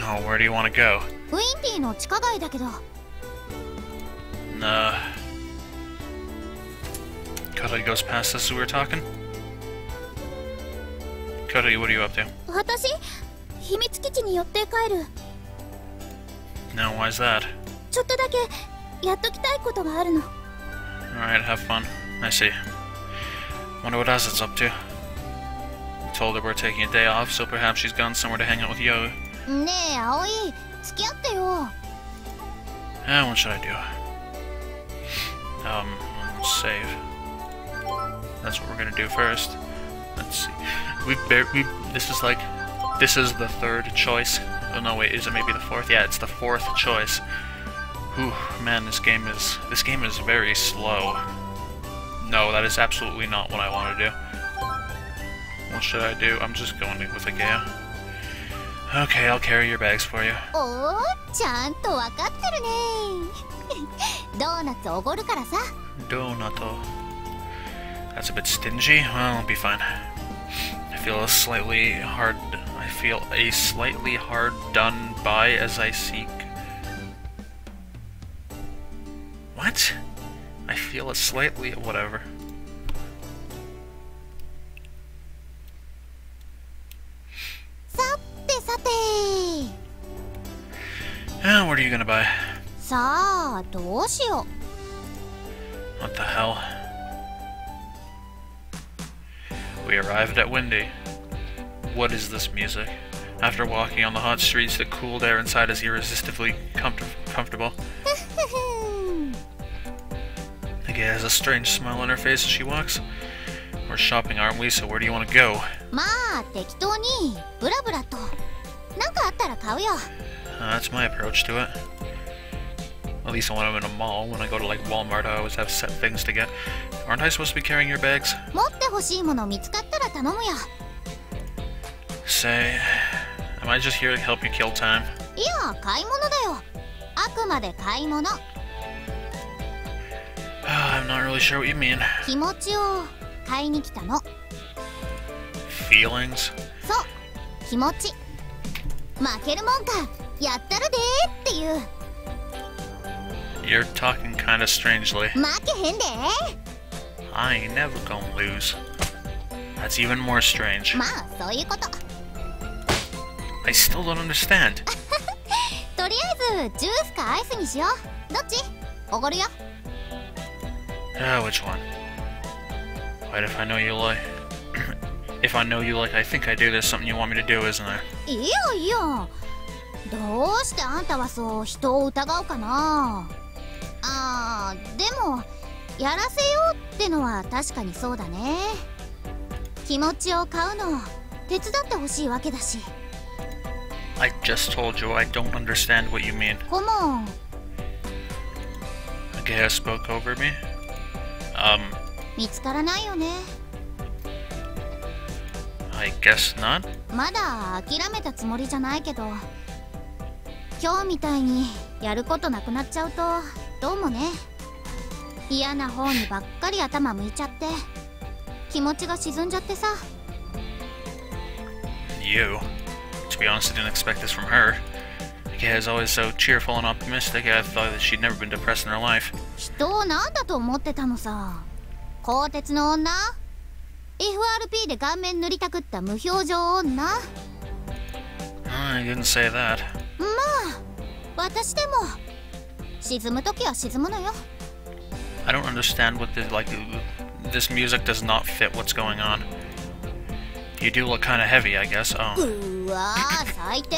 Oh, where do you want to go? ウィンティの地下街だけど。Cody goes past us as we were talking. Cody, what are you up to? 私、秘密基地に寄って帰る。No, why's that? ちょっとだけやっときたいことがあるの。Alright, have fun. I see. Wonder what Aza's up to. Told her we're taking a day off, so perhaps she's gone somewhere to hang out with Yo. ねえ、葵、付き合ってよ。What should I do? Save. That's what we're gonna do first. Let's see. This is the third choice. Oh no, wait, is it maybe the fourth? Yeah, it's the fourth choice. Whew, man, this game is very slow. No, that is absolutely not what I want to do. What should I do? I'm just going with a Agaya. Okay, I'll carry your bags for you. おー、ちゃんとわかってるね。ドーナツおごるからさ。Donato. That's a bit stingy. Well, I'll be fine. I feel a slightly hard done by as I seek. What? I feel a slightly whatever. What are you gonna buy? さあ、どうしよう。 What the hell? We arrived at Windy. What is this music? After walking on the hot streets, the cool air inside is irresistibly comfortable. Nigga has a strange smile on her face as she walks. We're shopping, aren't we? So where do you want to go? まあ適当にブラブラとなんかあったら買うよ。That's my approach to it. At least when I'm in a mall. When I go to like Walmart, I always have set things to get. Aren't I supposed to be carrying your bags? 持ってほしいもの見つかったら頼むよ。Say, am I just here to help you kill time? いや買い物だよ。あくまで買い物。I'm not really sure what you mean. 気持ちを買いに来たの。Feelings? そう気持ち。負けるもんかやったるでーっていう。You're talking kinda strangely. 負けへんで I ain't never gonna lose. That's even more strange. まあそういうこと。I still don't understand. とりあえずジュースかアイスにしよう。どっち？おごるよ。Which one? Wait, if I know you like... if I know you like I think I do, there's something you want me to do, isn't there? いいよいいよ。どうしてあんたはそう人を疑うかな。でもやらせようってのは確かにそうだね。気持ちを買うの手伝ってほしいわけだし。I just told you I don't understand what you mean. 顧問。Okay, spoke over me? 見つからないよね。I guess not. まだ諦めたつもりじゃないけど、今日みたいにやることなくなっちゃうとどうもね。嫌な方にばっかり頭向いちゃって気持ちが沈んじゃってさ。 You. To be honest, I didn't expect this from her. Ika is always so cheerful and optimistic. I thought that she'd never been depressed in her life. 人を何だと思ってたのさ。鋼鉄の女 FRP で顔面塗りたくった無表情女。 I didn't say that. まあ私でも沈む時は沈むのよ。 I don't understand what this, like, this music does not fit what's going on. You do look kind of heavy, I guess. Oh. うわー最低。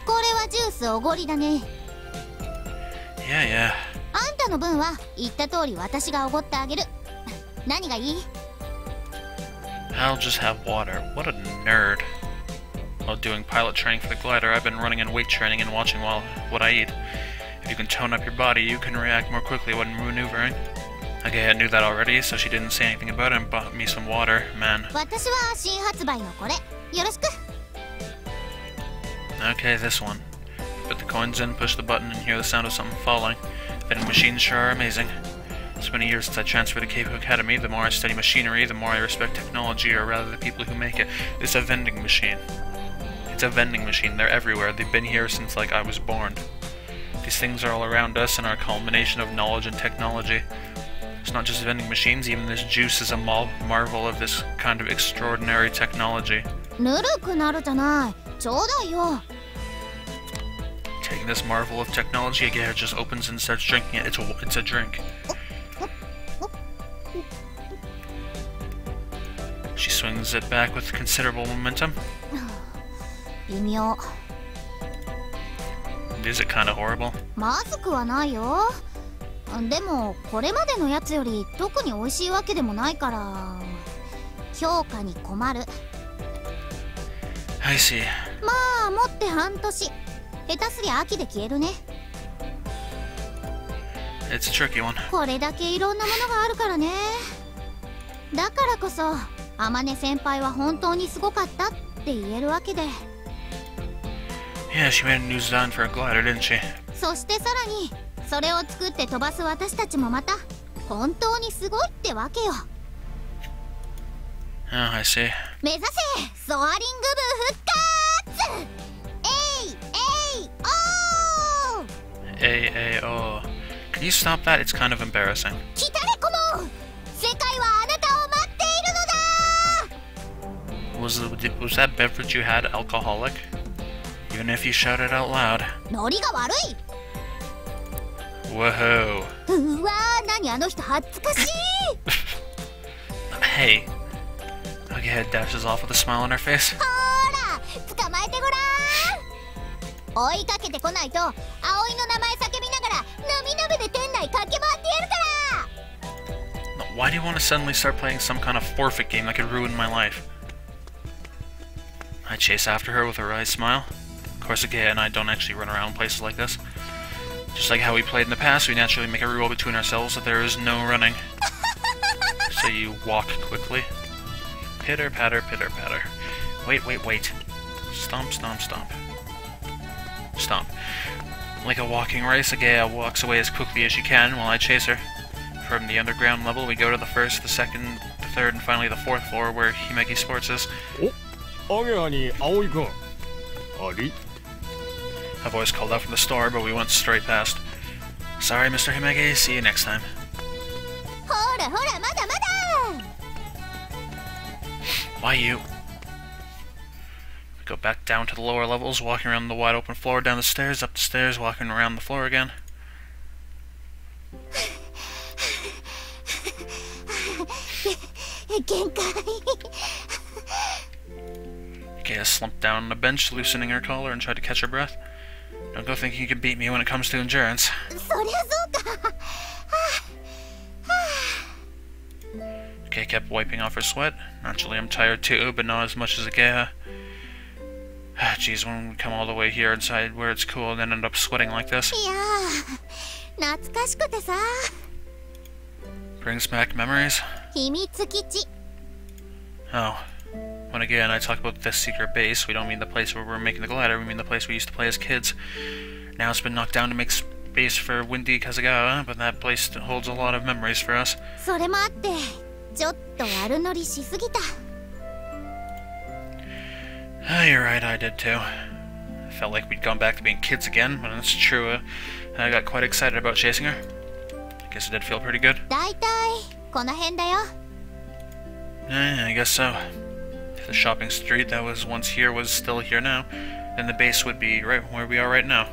これはジュースおごりだね。 Yeah, yeah. あんたの分は言った通り私がおごってあげる。何がいい？ I'll just have water. What a nerd. While doing pilot training for the glider, I've been running and weight training and watching what I eat. If you can tone up your body, you can react more quickly when maneuvering. Okay, I knew that already, so she didn't say anything about it and bought me some water. Man. 私は新発売のこれ。よろしく。 Okay, this one. Put the coins in, push the button, and hear the sound of something falling. Vending machines sure are amazing. It's been a year since I transferred to Keipo Academy. The more I study machinery, the more I respect technology, or rather the people who make it. It's a vending machine. It's a vending machine. They're everywhere. They've been here since, like, I was born. These things are all around us and are a culmination of knowledge and technology. It's not just vending machines, even this juice is a marvel of this kind of extraordinary technology. ぬるくなるじゃない。ちょうだいよ。 Taking this marvel of technology, Agair just opens and starts drinking it. It's a drink. She swings it back with considerable momentum. 微妙。 Is it kind of horrible? まずくはないよ。でもこれまでのやつより特に美味しいわけでもないから評価に困る。 I see. まあ持って半年。下手すりゃ秋で消えるね。 It's a tricky one. これだけいろんなものがあるからね。だからこそ天音先輩は本当にすごかったって言えるわけで。 Yeah, she made a new design for a glider, didn't she? そしてさらにそれを作って飛ばす私たちもまた本当にすごいってわけよ。 Oh, I see. 目指せソアリング部復活。AAO. Can you stop that? It's kind of embarrassing. 来たれ顧問。世界はあなたを待っているのだ。 Was that beverage you had alcoholic? Even if you shouted out loud. ノリが悪い。 Whoa. うわー、何あの人恥ずかしい。Hey. Ageha dashes off with a smile on her face. ほーら捕まえてごらん。追いかけてこないと葵の名前叫びながらのびのびで店内駆け回ってやるから。 Why do you want to suddenly start playing some kind of forfeit game that could ruin my life? I chase after her with a wry smile. Of course, Ageha and I don't actually run around places like this. Just like how we played in the past, we naturally make a rule between ourselves that there is no running. So you walk quickly. Pitter patter, pitter patter. Wait, wait, wait. Stomp, stomp, stomp. Stomp. Like a walking race, Ageha walks away as quickly as she can while I chase her. From the underground level, we go to the first, the second, the third, and finally the fourth floor where Himeki Sports is. A voice called out from the store, but we went straight past. Sorry, Mr. Himeki, see you next time. ほらほらまだまだ。 Why you? We go back down to the lower levels, walking around the wide open floor, down the stairs, up the stairs, walking around the floor again. 限界。 Kaya slumped down on a bench, loosening her collar, and tried to catch her breath. Don't go thinking you can beat me when it comes to endurance. そりゃそうか。 Kay kept wiping off her sweat. Naturally, I'm tired too, but not as much as Ageha. Geez, when we come all the way here inside where it's cool and then end up sweating like this. いやー、懐かしくてさ。 Brings back memories. 秘密基地。 Oh. When Ageha and I talk about this secret base, we don't mean the place where we're making the glider, we mean the place we used to play as kids. Now it's been knocked down to make space for Windy Kazugawa, but that place holds a lot of memories for us. それもあって、ちょっと悪乗りしすぎた。 You're right, I did too. I felt like we'd gone back to being kids again, but it's true. I got quite excited about chasing her. I guess it did feel pretty good. だいたいこの辺だよ。 I guess so. If the shopping street that was once here was still here now, then the base would be right where we are right now.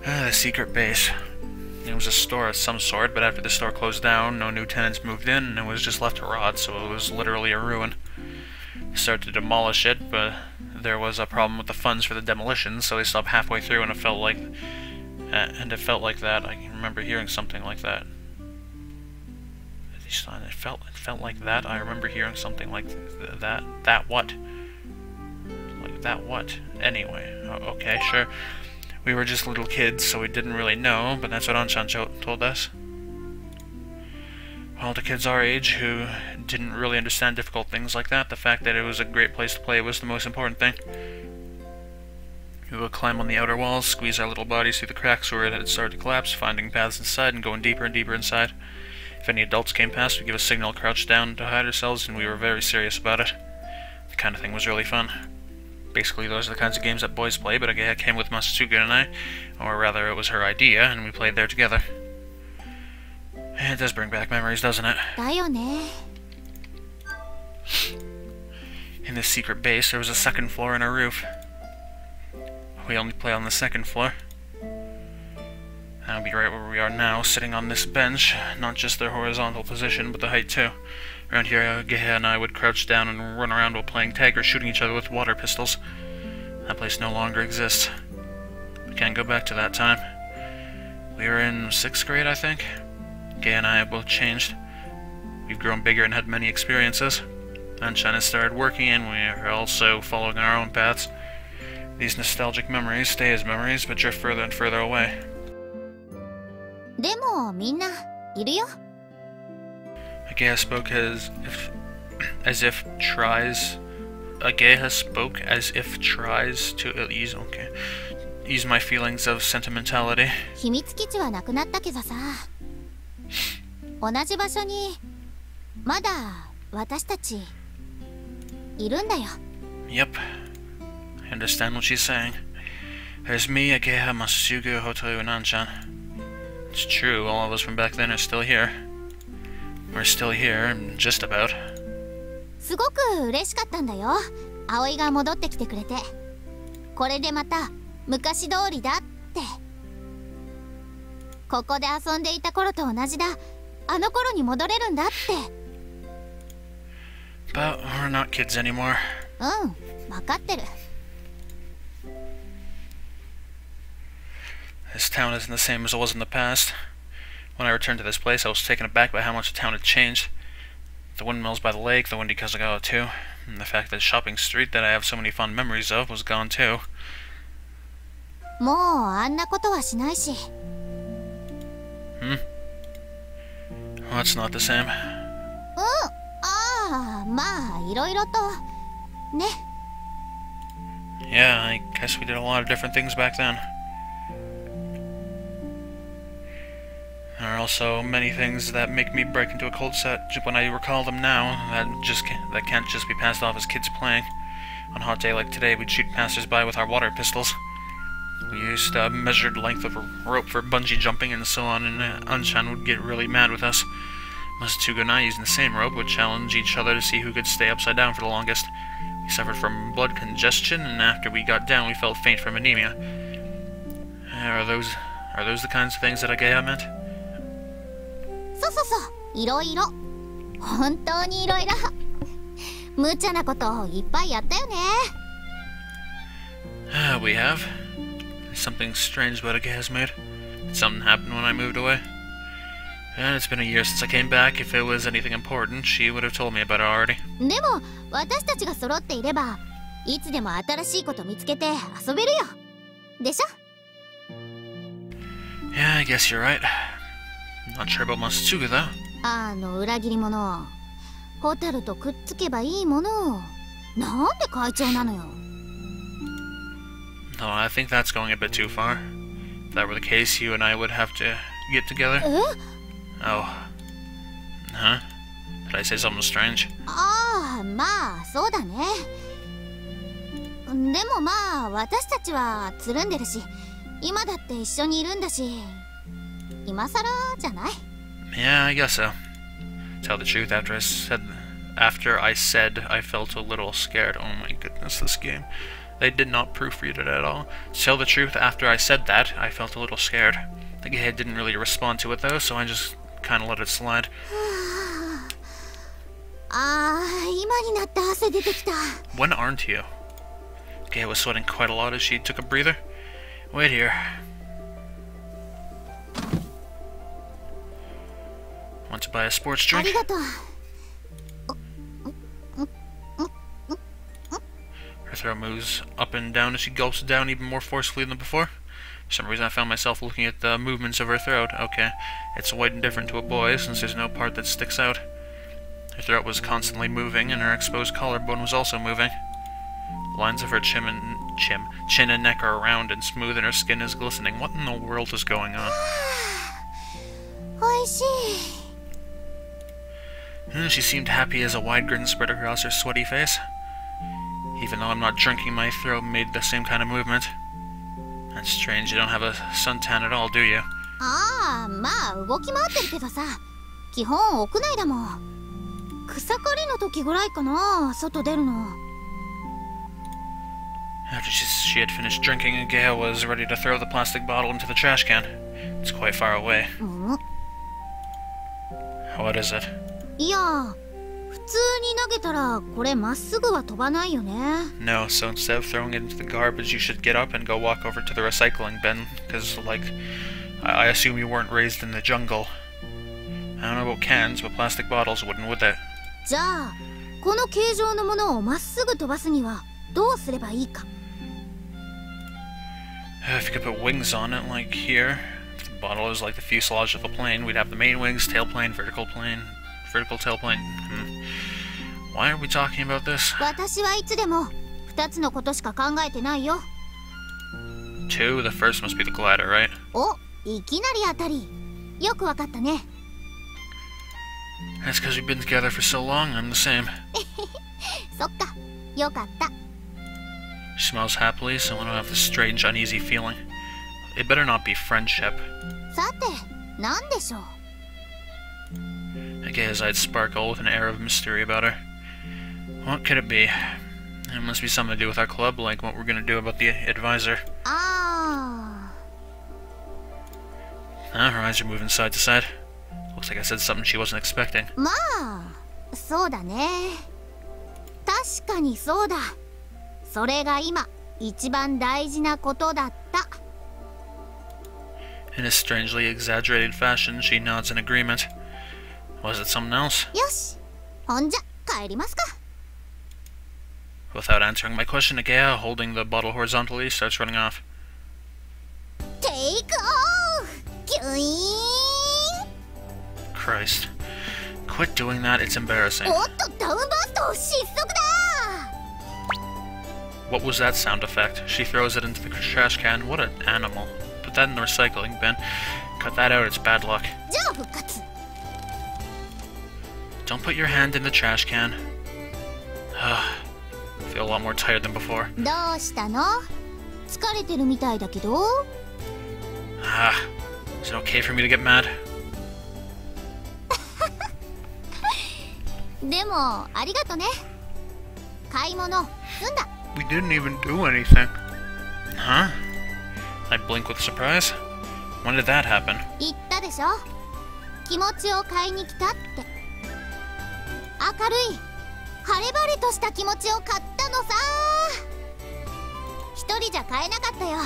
The secret base. It was a store of some sort, but after the store closed down, no new tenants moved in, and it was just left to rot, so it was literally a ruin. They started to demolish it, but there was a problem with the funds for the demolition, so they stopped halfway through, and it felt like that. I can remember hearing something like that. It felt like that. I remember hearing something like that. That what? Like that what? Anyway, okay, sure. We were just little kids, so we didn't really know, but that's what Anshan told us. Well, to kids our age who didn't really understand difficult things like that, the fact that it was a great place to play was the most important thing. We would climb on the outer walls, squeeze our little bodies through the cracks where it had started to collapse, finding paths inside and going deeper and deeper inside. If any adults came past, we'd give a signal, crouch down to hide ourselves, and we were very serious about it. The kind of thing was really fun. Basically, those are the kinds of games that boys play, but Ageha came with Masatsugu and I, or rather, it was her idea, and we played there together. It does bring back memories, doesn't it? だよね。 In this secret base, there was a second floor and a roof. We only play on the second floor. I'll be right where we are now, sitting on this bench, not just their horizontal position, but the height too. Around here, Ageha and I would crouch down and run around while playing tag or shooting each other with water pistols. That place no longer exists. We can't go back to that time. We were in 6th grade, I think. Ageha and I have both changed. We've grown bigger and had many experiences. Anshan has started working, and we are also following our own paths. These nostalgic memories stay as memories, but drift further and further away. でもみんないるよ。 Ageha spoke as if tries. Ageha spoke as if tries to ease my feelings of sentimentality. 秘密基地はなくなったけどさ。同じ場所にまだ私たちいるんだよ。 Yep, I understand what she's saying. There's me, Ageha, Masatsugu, Hotoyu, and Anshan. It's true, all of us from back then are still here. We're still here, just about. すごく嬉しかったんだよ。葵が戻ってきてくれて。これでまた昔通りだって。ここで遊んでいた頃と同じだ。あの頃に戻れるんだって。But we're not kids anymore. うん、分かってる。This town isn't the same as it was in the past. When I returned to this place, I was taken aback by how much the town had changed. The windmills by the lake, the windy Kazagawa too, and the fact that the shopping street that I have so many fond memories of was gone too. もうあんなことはしないし。Well, it's not the same. ああ、まあいろいろとね。Yeah, I guess we did a lot of different things back then. There are also many things that make me break into a cold sweat when I recall them now. That can't just be passed off as kids playing. On a hot day like today, we'd shoot passers-by with our water pistols. We used a measured length of rope for bungee jumping and so on, and Anshan would get really mad with us. Masutugo and I, using the same rope, would challenge each other to see who could stay upside down for the longest. We suffered from blood congestion, and after we got down, we felt faint from anemia. Are those the kinds of things that Agaya meant? そうそうそう、いろいろ。本当にいろいろ。無茶なことをいっぱいやったよね。We have. Something strange about Agaya's mood. Did something happen when I moved away? And it's been a year since I came back. If it was anything important, she would have told me about it already. でも私たちが揃っていればいつでも新しいこと見つけて遊べるよ。でしょ？ Yeah, I guess you're right. Not sure about Masutugo though. あの裏切り者。ホタルとくっつけばいいもの。なんで会長なのよ。No, I think that's going a bit too far. If that were the case, you and I would have to get together. え？ Oh. Huh? Did I say something strange? ああ、まあそうだね。でもまあ私たちはつるんでるし、今だって一緒にいるんだし、今更じゃない？ Yeah, I guess so. Tell the truth, after I said I felt a little scared. Oh my goodness, this game. They did not proofread it at all. To tell the truth, after I said that, I felt a little scared. The guy didn't really respond to it though, so I just kind of let it slide. ああ、今になって汗出てきた。 When aren't you? Gay was sweating quite a lot as she took a breather. Wait here. Want to buy a sports あ drink? りがとう。 Her throat moves up and down as she gulps down even more forcefully than before. For some reason I found myself looking at the movements of her throat. Okay, it's white and different to a boy's since there's no part that sticks out. Her throat was constantly moving and her exposed collarbone was also moving. The lines of her chin and neck are round and smooth and her skin is glistening. What in the world is going on? おいしい。 She seemed happy as a wide grin spread across her sweaty face. Even though I'm not drinking, my throat made the same kind of movement. That's strange, you don't have a suntan at all, do you? ああ、まあ動き回ってるけどさ、基本屋内だもん。草刈りの時ぐらいかな、外出るの。 After she had finished drinking, Gea was ready to throw the plastic bottle into the trash can. It's quite far away. うん？ What is it? いや、普通に投げたらこれまっすぐは飛ばないよね。 No, so instead of throwing it into the garbage, you should get up and go walk over to the recycling bin, because, like, I assume you weren't raised in the jungle. I don't know about cans, but plastic bottles wouldn't, would they? じゃあ、この形状のものをまっすぐ飛ばすにはどうすればいいか。 If you could put wings on it, like here. If the bottle is like the fuselage of a plane, we'd have the main wings, tailplane, vertical tailplane. Why are we talking about this? 私はいつでも2つのことしか考えてないよ。 Two, the first must be the glider, right? お、いきなり当たり。よくわかったね。 That's because we've been together for so long, I'm the same. そっか、よかった。 She smiles happily, so I don't have this strange, uneasy feeling. It better not be friendship. さて、なんでしょう。 Agaya's eyes sparkle with an air of mystery about her. What could it be? It must be something to do with our club, like what we're gonna do about the advisor. あ Her eyes are moving side to side. Looks like I said something she wasn't expecting. まあそうだね。確かにそうだ。それが今一番大事なことだった。 In a strangely exaggerated fashion, she nods in agreement. Was it something else? よし、ほんじゃ帰りますか。 Without answering my question, Agea, holding the bottle horizontally, starts running off. テイクオフキュイーン。 Christ. Quit doing that, it's embarrassing. おっとダウンバースト失速だ。 What was that sound effect? She throws it into the trash can. What an animal. Put that in the recycling bin. Cut that out, it's bad luck. じゃあ復活。 Don't put your hand in the trash can. I feel a lot more tired than before. どうしたの？疲れてるみたいだけど。 Is it okay for me to get mad? でもありがとね。買い物済んだ。 We didn't even do anything. Huh? I blink with surprise. When did that happen? 言ったでしょ。気持ちを買いに来たって。明るい晴れ晴れとした気持ちを買ったのさ。一人じゃ買えなかったよ。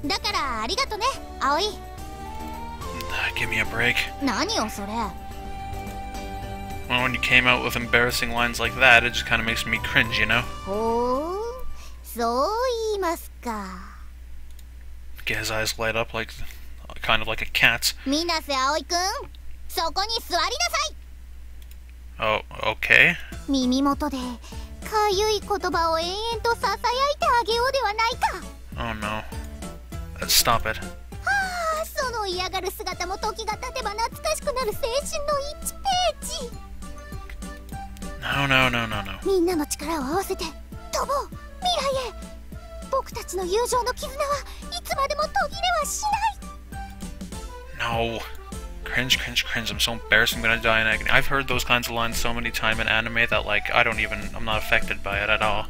だからありがとね、葵。Give me a break. 何よそれ。 Well, when you came out with embarrassing lines like that, it just kind of makes me cringe, you know? ほう、そう言いますか。 His eyes light up like, kind of like a cat's. 水瀬葵くん、そこに座りなさい。 Oh, okay. 耳元でかゆい言葉を延々とささやいてあげようではないか。 Oh no. Stop it. はあ、その嫌がる姿も時が経てば懐かしくなる青春の1ページ。 No, no, no, no, no. みんなの力を合わせて飛ぼう未来へ。僕たちの友情の絆はいつまでも途切れはしない。 No. Cringe, cringe, cringe. I'm so embarrassed I'm gonna die in agony. I've heard those kinds of lines so many times in anime that, like, I'm not affected by it at all.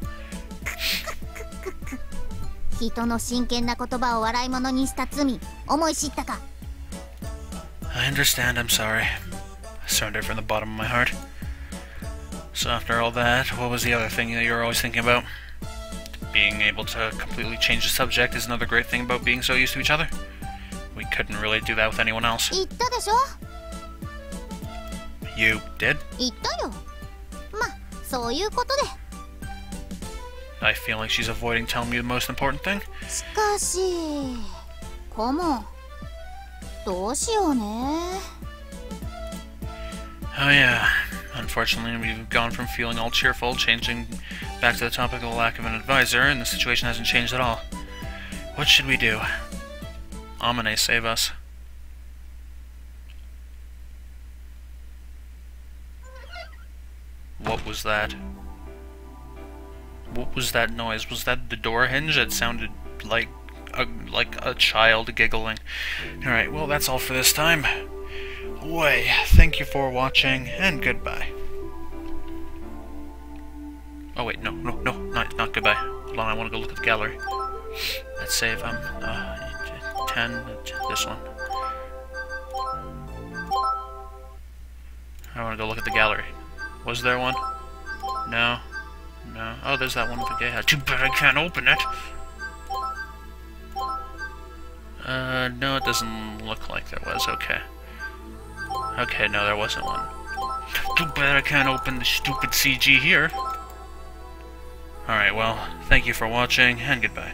人の真剣な言葉を笑い物にした罪、思い知ったか。 I understand, I'm sorry. I surrender from the bottom of my heart. So after all that, what was the other thing that you were always thinking about? Being able to completely change the subject is another great thing about being so used to each other. We couldn't really do that with anyone else. 言ったでしょ。 You did? 言ったよ。ま、そういうことで。 I feel like she's avoiding telling me the most important thing. しかし、顧問、どうしようね。 Oh yeah. Unfortunately, we've gone from feeling all cheerful, changing back to the topic of the lack of an advisor, and the situation hasn't changed at all. What should we do? Amane, save us. What was that? What was that noise? Was that the door hinge? It sounded like a child giggling. Alright, well that's all for this time. Way, thank you for watching, and goodbye. Oh wait, no, not goodbye. Hold on, I want to go look at the gallery. Let's save, 10, this one. I want to go look at the gallery. Was there one? No. No. Oh, there's that one with the gay hat. Too bad I can't open it. No, it doesn't look like there was. Okay. Okay, no, there wasn't one. Too bad I can't open the stupid CG here. Alright, well, thank you for watching, and goodbye.